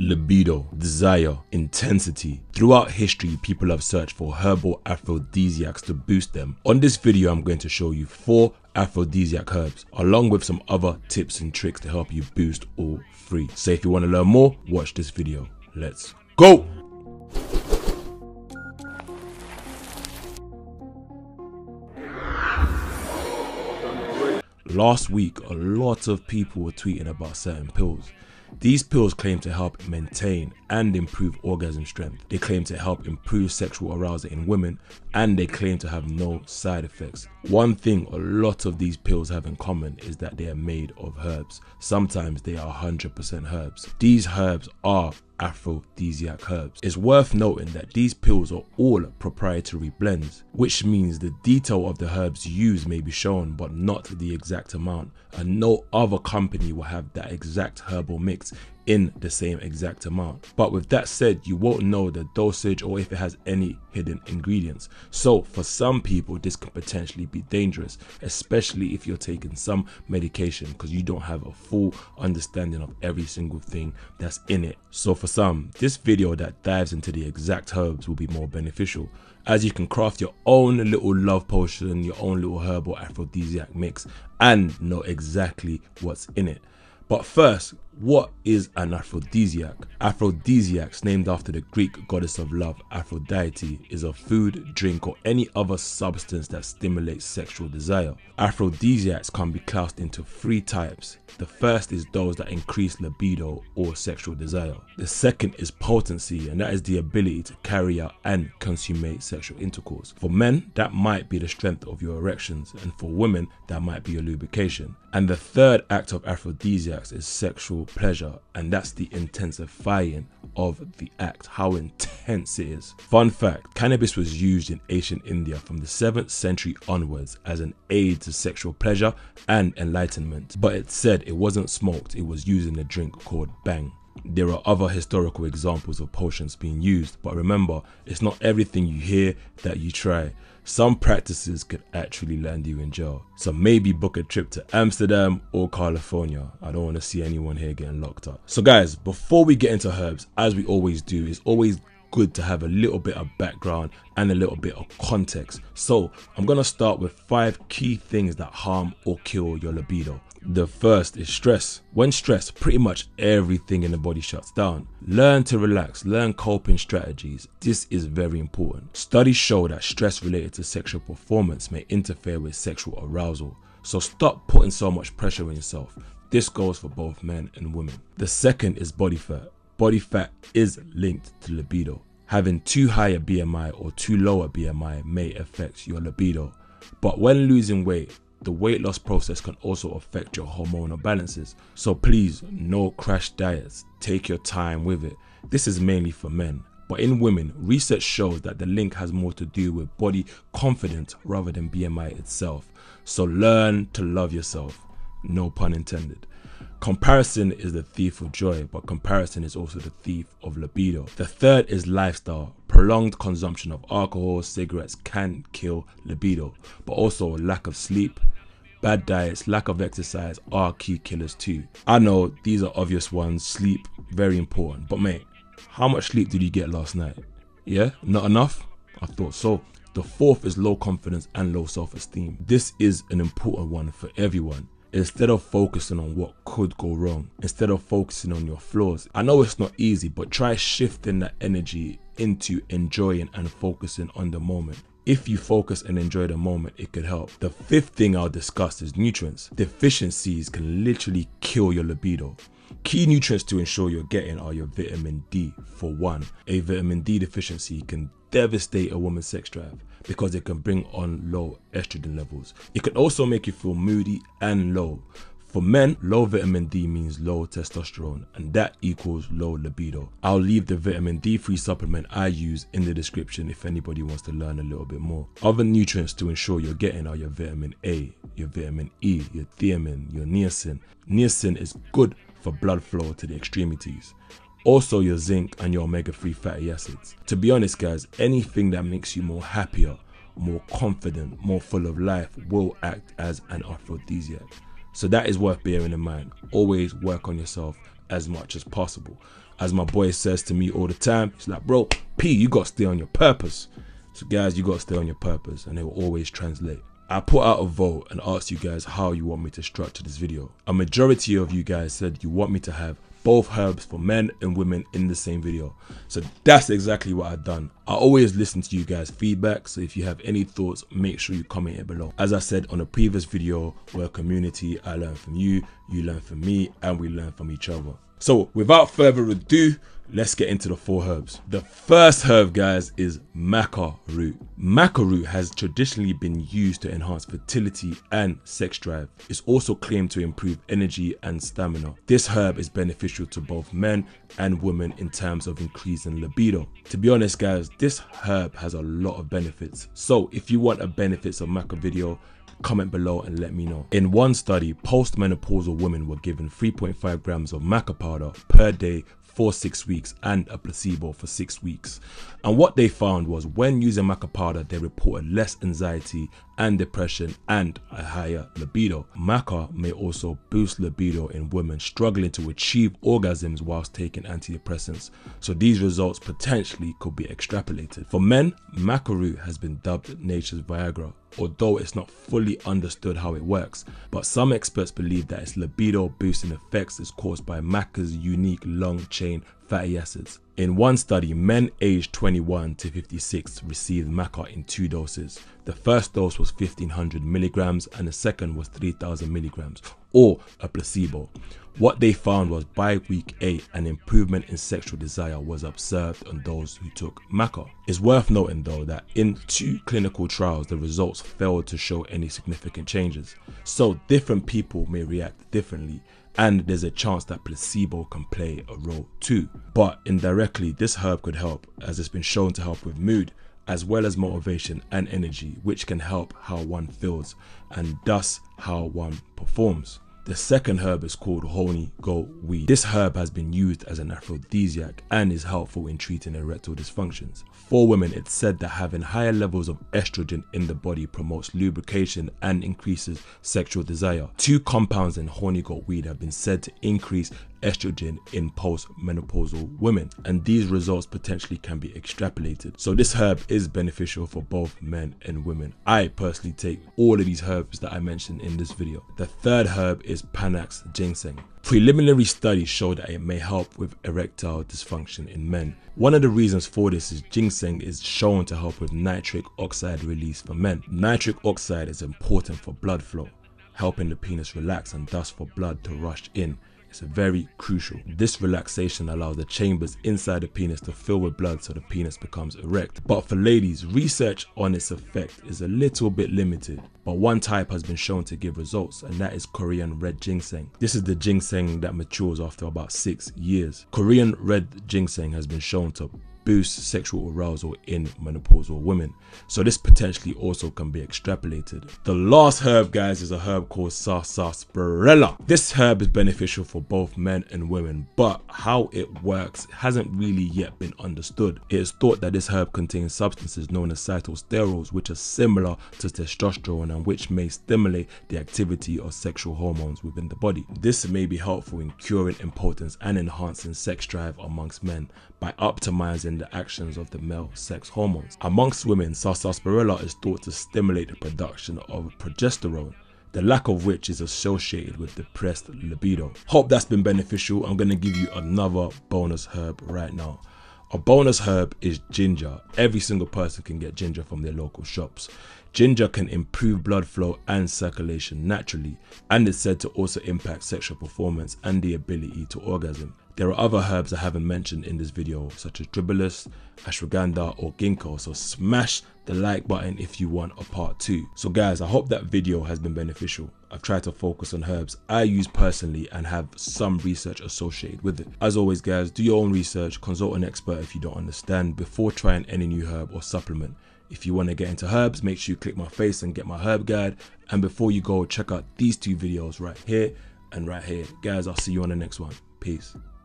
libido, desire, intensity. Throughout history, people have searched for herbal aphrodisiacs to boost them. On this video, I'm going to show you 4 aphrodisiac herbs, along with some other tips and tricks to help you boost all 3. So if you want to learn more, watch this video. Let's go! Last week, a lot of people were tweeting about certain pills. These pills claim to help maintain and improve orgasm strength. They claim to help improve sexual arousal in women, and they claim to have no side effects. One thing a lot of these pills have in common is that they are made of herbs. Sometimes they are 100% herbs. These herbs are aphrodisiac herbs. It's worth noting that these pills are all proprietary blends, which means the detail of the herbs used may be shown but not the exact amount, and no other company will have that exact herbal mix in the same exact amount. But with that said, you won't know the dosage or if it has any hidden ingredients. So for some people, this can potentially be dangerous, especially if you're taking some medication because you don't have a full understanding of every single thing that's in it. So for some, this video that dives into the exact herbs will be more beneficial, as you can craft your own little love potion, your own little herbal aphrodisiac mix, and know exactly what's in it. But first, what is an aphrodisiac? Aphrodisiacs, named after the Greek goddess of love, Aphrodite, is a food, drink, or any other substance that stimulates sexual desire. Aphrodisiacs can be classed into 3 types. The first is those that increase libido or sexual desire. The second is potency, and that is the ability to carry out and consummate sexual intercourse. For men, that might be the strength of your erections, and for women, that might be your lubrication. And the third act of aphrodisiacs is sexual pleasure, and that's the intensifying of the act, how intense it is. Fun fact, cannabis was used in ancient India from the 7th century onwards as an aid to sexual pleasure and enlightenment, but it's said it wasn't smoked, it was used in a drink called bang. There are other historical examples of potions being used, but remember, it's not everything you hear that you try. Some practices could actually land you in jail. So maybe book a trip to Amsterdam or California. I don't want to see anyone here getting locked up. So guys, before we get into herbs, as we always do, it's always good to have a little bit of background and a little bit of context. So I'm going to start with 5 key things that harm or kill your libido. The first is stress. When stressed, pretty much everything in the body shuts down. Learn to relax, learn coping strategies. This is very important. Studies show that stress related to sexual performance may interfere with sexual arousal. So stop putting so much pressure on yourself. This goes for both men and women. The second is body fat. Body fat is linked to libido. Having too high a BMI or too low a BMI may affect your libido. But when losing weight, the weight loss process can also affect your hormonal balances. So please, no crash diets. Take your time with it. This is mainly for men. But in women, research shows that the link has more to do with body confidence rather than BMI itself. So learn to love yourself. No pun intended. Comparison is the thief of joy, but comparison is also the thief of libido. The third is lifestyle. Prolonged consumption of alcohol, cigarettes can kill libido, but also lack of sleep, bad diets, lack of exercise are key killers too. I know these are obvious ones, sleep, very important, but mate, how much sleep did you get last night? Yeah, not enough? I thought so. The fourth is low confidence and low self-esteem. This is an important one for everyone. Instead of focusing on what could go wrong, instead of focusing on your flaws, I know it's not easy, but try shifting that energy into enjoying and focusing on the moment. If you focus and enjoy the moment, it could help. The fifth thing I'll discuss is nutrients. Deficiencies can literally kill your libido. Key nutrients to ensure you're getting are your vitamin D. For one, a vitamin D deficiency can devastate a woman's sex drive because it can bring on low estrogen levels. It can also make you feel moody and low. For men, low vitamin D means low testosterone, and that equals low libido. I'll leave the vitamin D3 supplement I use in the description if anybody wants to learn a little bit more. Other nutrients to ensure you're getting are your vitamin A, your vitamin E, your thiamine, your niacin. Niacin is good for blood flow to the extremities. Also your zinc and your omega-3 fatty acids. To be honest guys, anything that makes you more happier, more confident, more full of life will act as an aphrodisiac. So that is worth bearing in mind. Always work on yourself as much as possible. As my boy says to me all the time, he's like, bro, P, you got to stay on your purpose. So guys, you got to stay on your purpose, and it will always translate. I put out a vote and asked you guys how you want me to structure this video. A majority of you guys said you want me to have both herbs for men and women in the same video. So that's exactly what I've done. I always listen to you guys' feedback, so if you have any thoughts, make sure you comment it below. As I said on a previous video, we're a community. I learn from you, you learn from me, and we learn from each other. So without further ado, let's get into the 4 herbs. The first herb, guys, is maca root. Maca root has traditionally been used to enhance fertility and sex drive. It's also claimed to improve energy and stamina. This herb is beneficial to both men and women in terms of increasing libido. To be honest, guys, this herb has a lot of benefits. So if you want a benefits of maca video, comment below and let me know. In one study, postmenopausal women were given 3.5 grams of maca powder per day for 6 weeks and a placebo for 6 weeks. And what they found was when using maca powder, they reported less anxiety and depression and a higher libido. Maca may also boost libido in women struggling to achieve orgasms whilst taking antidepressants. So these results potentially could be extrapolated. For men, maca root has been dubbed nature's Viagra, although it's not fully understood how it works. But some experts believe that its libido boosting effects is caused by maca's unique long chain fatty acids. In one study, men aged 21 to 56 received maca in 2 doses. The first dose was 1500 milligrams and the second was 3000 milligrams, or a placebo. What they found was by week 8, an improvement in sexual desire was observed on those who took maca. It's worth noting though that in 2 clinical trials, the results failed to show any significant changes. So different people may react differently, and there's a chance that placebo can play a role too. But indirectly, this herb could help, as it's been shown to help with mood, as well as motivation and energy, which can help how one feels and thus how one performs. The second herb is called horny goat weed. This herb has been used as an aphrodisiac and is helpful in treating erectile dysfunctions. For women, it's said that having higher levels of estrogen in the body promotes lubrication and increases sexual desire. 2 compounds in horny goat weed have been said to increase estrogen in post-menopausal women, and these results potentially can be extrapolated. So this herb is beneficial for both men and women. I personally take all of these herbs that I mentioned in this video. The third herb is PANAX ginseng. Preliminary studies show that it may help with erectile dysfunction in men. One of the reasons for this is ginseng is shown to help with nitric oxide release for men. Nitric oxide is important for blood flow, helping the penis relax and thus for blood to rush in. It's very crucial. This relaxation allows the chambers inside the penis to fill with blood so the penis becomes erect. But for ladies, research on its effect is a little bit limited. But one type has been shown to give results, and that is Korean red ginseng. This is the ginseng that matures after about 6 years. Korean red ginseng has been shown to boost sexual arousal in menopausal women. So this potentially also can be extrapolated. The last herb, guys, is a herb called SARSAPARILLA. This herb is beneficial for both men and women, but how it works hasn't really yet been understood. It is thought that this herb contains substances known as cytosterols, which are similar to testosterone and which may stimulate the activity of sexual hormones within the body. This may be helpful in curing impotence and enhancing sex drive amongst men by optimizing the actions of the male sex hormones. Amongst women, sarsaparilla is thought to stimulate the production of progesterone, the lack of which is associated with depressed libido. Hope that's been beneficial. I'm going to give you another bonus herb right now. A bonus herb is ginger. Every single person can get ginger from their local shops. Ginger can improve blood flow and circulation naturally, and is said to also impact sexual performance and the ability to orgasm. There are other herbs I haven't mentioned in this video, such as tribulus, ashwagandha or ginkgo, so smash the like button if you want a part 2. So guys, I hope that video has been beneficial. I've tried to focus on herbs I use personally and have some research associated with it. As always guys, do your own research, consult an expert if you don't understand before trying any new herb or supplement. If you want to get into herbs, make sure you click my face and get my herb guide. And before you go, check out these 2 videos right here and right here. Guys, I'll see you on the next one. Peace.